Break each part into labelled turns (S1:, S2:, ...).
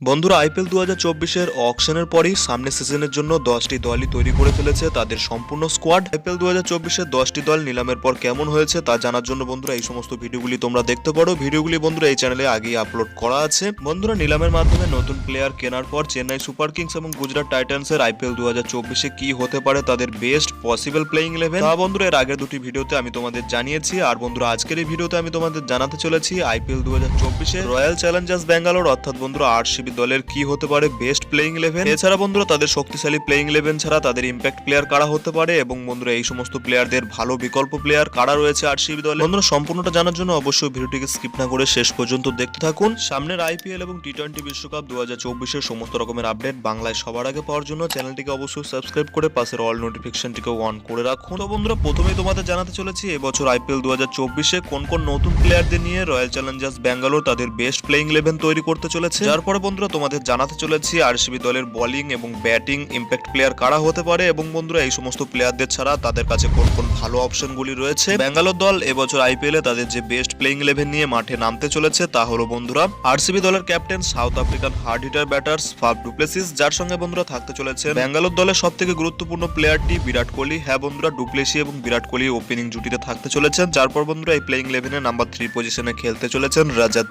S1: বন্ধুরা আইপিএল 2024-এর অকশনের পরই সামনের সিজনের জন্য 10টি দলই তৈরি করে ফেলেছে তাদের সম্পূর্ণ স্কোয়াড। আইপিএল 2024-এর 10টি দল নিলামের পর কেমন হয়েছে তা জানার জন্য বন্ধুরা এই সমস্ত ভিডিওগুলি তোমরা দেখতে পারো। ভিডিওগুলি বন্ধুরা এই চ্যানেলে আগেই আপলোড করা আছে। বন্ধুরা নিলামের মাধ্যমে নতুন প্লেয়ার কেনার পর চেন্নাই সুপার কিংস এবং গুজরাট টাইটান্সের আইপিএল 2024-এ কি হতে পারে তাদের বেস্ট পসিবল প্লেইং 11 তা বন্ধুরা এর আগের দুটি ভিডিওতে আমি তোমাদের জানিয়েছি। আর বন্ধুরা আজকের এই ভিডিওতে আমি তোমাদের জানাতে চলেছি আইপিএল 2024-এর রয়্যাল চ্যালেঞ্জার্স ব্যাঙ্গালোর অর্থাৎ বন্ধুরা আরসিবি দলের কি হতে পারে বেস্ট প্লেইং 11। এছাড়া বন্ধুরা তাদের শক্তিশালী প্লেইং 11 ছাড়া তাদের ইম্প্যাক্ট প্লেয়ার কারা হতে পারে এবং বন্ধুরা এই সমস্ত প্লেয়ারদের ভালো বিকল্প প্লেয়ার কারা রয়েছে আরসিবি দলে। বন্ধুরা সম্পূর্ণটা জানার জন্য অবশ্যই ভিডিওটিকে স্কিপ না করে শেষ পর্যন্ত দেখতে থাকুন। সামনের আইপিএল এবং টি-20 বিশ্বকাপ 2024-এর সমস্ত রকমের আপডেট বাংলায় সবার আগে পাওয়ার জন্য চ্যানেলটিকে অবশ্যই সাবস্ক্রাইব করে পাশের অল নোটিফিকেশনটিকে অন করে রাখুন। তো বন্ধুরা প্রথমেই তোমাদের জানাতে চলেছি এবছর আইপিএল 2024-এ কোন কোন নতুন প্লেয়ারদের নিয়ে রয়্যাল চ্যালেঞ্জার্স ব্যাঙ্গালোর তাদের বেস্ট প্লেইং 11 তৈরি করতে চলেছে। যার পরে বন্ধুরা তোমাদের জানাতে চলেছি আরসিবি দলের বোলিং এবং ব্যাটিং ইম্প্যাক্ট প্লেয়ার কারা হতে পারে এবং বন্ধুরা এই সমস্ত প্লেয়ারদের ছাড়া তাদের কাছে কোন কোন ভালো অপশনগুলি রয়েছে। ব্যাঙ্গালোর দল এবছর আইপিএল এ তাদের যে বেস্ট প্লেইং 11 নিয়ে মাঠে নামতে চলেছে তা হলো বন্ধুরা আরসিবি দলের captain south African hard hitter batters Faf du Plessis, যার সঙ্গে বন্ধুরা থাকতে চলেছে ব্যাঙ্গালোর দলের সবথেকে গুরুত্বপূর্ণ প্লেয়ারটি বিরাট কোহলি। হ্যাঁ বন্ধুরা ডু প্লেসি এবং বিরাট কোহলি ওপেনিং জুটিতে থাকতে চলেছেন। যার পর বন্ধুরা এই প্লেইং 11 এ নাম্বার 3 পজিশনে খেলতে চলেছেন রাজাত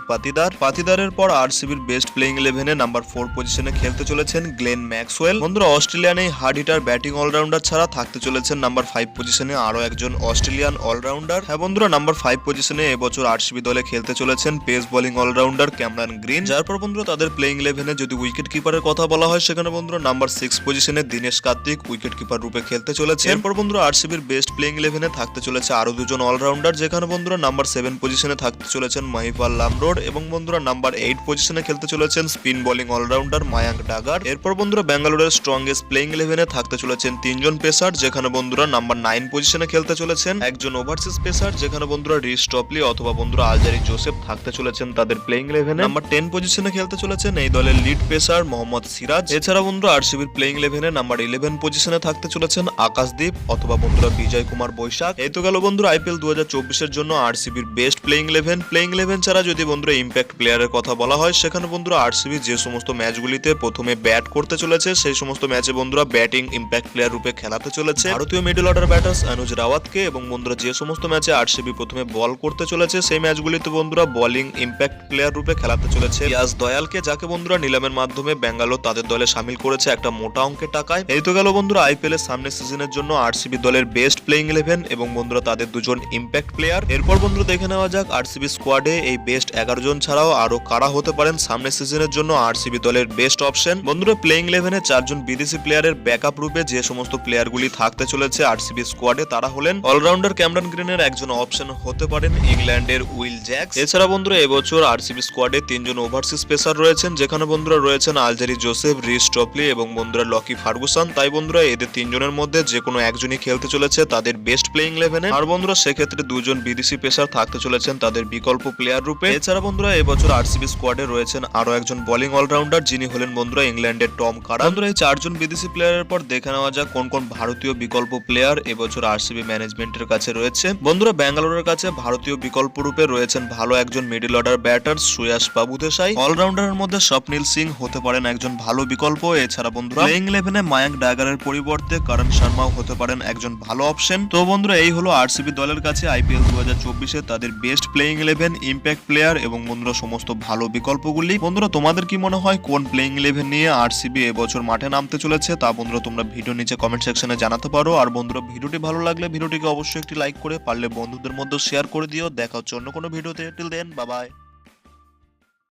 S1: পাতিদারের পর আরসিবির বেস্ট প্লেইং 11 এ নাম্বার 4 পজিশনে খেলতে চলেছেন গ্লেন ম্যাক্সওয়েল। বন্ধুরা অস্ট্রেলিয়ান এই হার্ড হিটার ব্যাটিং অলরাউন্ডার ছাড়া থাকতে চলেছেন নাম্বার 5 পজিশনে আরো একজন অস্ট্রেলিয়ান অলরাউন্ডার। হ্যাঁ বন্ধুরা নাম্বার 5 পজিশনে এবছর আরসিবি দলে খেলতে চলেছেন pace bowling allrounder Cameron Green. যার পর বন্ধুরা তাদের প্লেইং 11 এ যদি উইকেট কিপারের কথা বলা হয় সেখানে বন্ধুরা নাম্বার 6 পজিশনে দীনেশ কার্তিক উইকেট কিপার রূপে খেলতে চলেছে। এরপর বন্ধুরা আরসিবির বেস্ট প্লেইং 11 এ থাকতে চলেছে আরো দুজন অলরাউন্ডার, যেখানে বন্ধুরা নাম্বার 7 পজিশনে থাকতে চলেছেন মহিপাল লামরোড এবং বন্ধুরা নাম্বার 8 পজিশনে খেলতে চলেছেন স্পিন বোলিং অলরাউন্ডার মায়াঙ্ক ডাগার। এরপর বন্ধুরা ব্যাঙ্গালোরের স্ট্রংগেস্ট প্লেইং 11 এ থাকতে চলেছেন তিনজন পেসার, যেখানে বন্ধুরা নাম্বার 9 পজিশনে খেলতে চলেছেন একজন ওভারসিজ পেসার, যেখানে বন্ধুরা রিস টপলি অথবা বন্ধুরা আলজারি জোসেফ থাকতে চলেছেন তাদের প্লেইং 11 এ। নাম্বার 10 পজিশনে খেলতে চলেছেন এই দলের লিড পেসার মোহাম্মদ সিরাজ। এছাড়া বন্ধুরা আরসিবির প্লেইং 11 এ নাম্বার 11 পজিশনে থাকতে চলেছেন আকাশদীপ অথবা বন্ধুরা বিজয় কুমার বৈশাখ। এই তো গেল বন্ধুরা আইপিএল 2024-এর জন্য আরসিবির বেস্ট প্লেইং 11। প্লেইং 11 ছাড়া যদি বন্ধুরা ইম্প্যাক্ট প্লেয়ারের কথা বলা হয় সেখানে বন্ধুরা আরসিবি যে সমস্ত ম্যাচগুলিতে প্রথমে ব্যাট করতে চলেছে সেই সমস্ত ম্যাচে বন্ধুরা ব্যাটিং ইম্প্যাক্ট প্লেয়ার রূপে খেলাতে চলেছে ভারতীয় মিডল অর্ডার ব্যাটার্স অনুজ রাওয়াতকে এবং বন্ধুরা যে সমস্ত ম্যাচে আরসিবি প্রথমে বল করতে চলেছে সেই ম্যাচগুলিতে বন্ধুরা বোলিং ইম্প্যাক্ট প্লেয়ার রূপে খেলাতে চলেছে ইয়াস দয়ালকে, যাকে বন্ধুরা নিলামের মাধ্যমে ব্যাঙ্গালোর তাদের দলে শামিল করেছে একটা মোটা অঙ্কের টাকায়। এই তো গেল বন্ধুরা আইপিএল এর সামনের সিজনের জন্য আরসিবি দলের বেস্ট প্লেইং 11 এবং বন্ধুরা তাদের দুজন ইম্প্যাক্ট প্লেয়ার। এরপর বন্ধুরা দেখে নেওয়া যাক আরসিবি স্কোয়াডে এই বেস্ট 11 জন ছাড়াও আরো কারা হতে পারেন সামনের সিজনের জন্য আরসিবি দলের বেস্ট অপশন। বন্ধুরা প্লেইং 11 এ 4 জন বিদেশি প্লেয়ারের ব্যাকআপ রূপে যে সমস্ত প্লেয়ারগুলি থাকতে চলেছে আরসিবি স্কোয়াডে তারা হলেন অলরাউন্ডার ক্যামেরন গ্রিনের একজন অপশন হতে পারেন ইংল্যান্ডের উইল জ্যাক্স। এছাড়া বন্ধুরা এবছর আরসিবি স্কোয়াডে 3 জন ওভারসিজ পেসার রয়েছেন, যেখানে বন্ধুরা রয়েছেন আলজারি জোসেফ, রিস টপলি এবং বন্ধুরা লকি ফার্গুসন। তাই বন্ধুরা এদের 3 জনের মধ্যে যে কোনো একজনই খেলতে চলেছে তাদের বেস্ট প্লেইং 11 এ। আর বন্ধুরা সেক্ষেত্রে 2 জন বিদেশি পেসার থাকতে চলেছেন তাদের বিকল্প প্লেয়ার রূপে। এছাড়া বন্ধুরা এবছর আরসিবি স্কোয়াডে রয়েছেন আরো একজন বোলিং অলরাউন্ডার, যিনি হলেন বন্ধুরা ইংল্যান্ডের টম কারা। বন্ধুরা এই 4 জন বিদেশি প্লেয়ারের পর দেখে নেওয়া যাক কোন কোন ভারতীয় বিকল্প প্লেয়ার এবছর আরসিবি ম্যানেজমেন্টের কাছে রয়েছে। বন্ধুরা ব্যাঙ্গালোরের কাছে ভারতীয় বিকল্প রূপে রয়েছেন ভালো একজন মিডল অর্ডার ব্যাটার সুয়াস বাবুদেশাই। অলরাউন্ডারের মধ্যে স্বপ্নিল সিং হতে পারেন একজন ভালো বিকল্প। এছাড়া বন্ধুরা প্লেইং 11 এ মায়াঙ্ক ডাগারের পরিবর্তে করণ শর্মাও হতে পারেন একজন ভালো অপশন। তো বন্ধুরা এই হলো আরসিবি দলের কাছে আইপিএল 2024 এ তাদের বেস্ট প্লেইং 11 ইম্প্যাক্ট প্লেয়ার এবং বন্ধুরা সমস্ত ভালো বিকল্পগুলি। বন্ধুরা তোমাদের কি মনে হয় কোন প্লেইং 11 নিয়ে আরসিবি এবছর মাঠে নামতে চলেছে তা বন্ধুরা তোমরা ভিডিও নিচে কমেন্ট সেকশনে জানাতে পারো। আর বন্ধুরা ভিডিওটি ভালো লাগলে ভিডিওটিকে অবশ্যই একটি লাইক করে পারলে বন্ধুদের মধ্যে শেয়ার করে দিও। দেখা হচ্ছে অন্য কোনো ভিডিওতে। Till then bye by.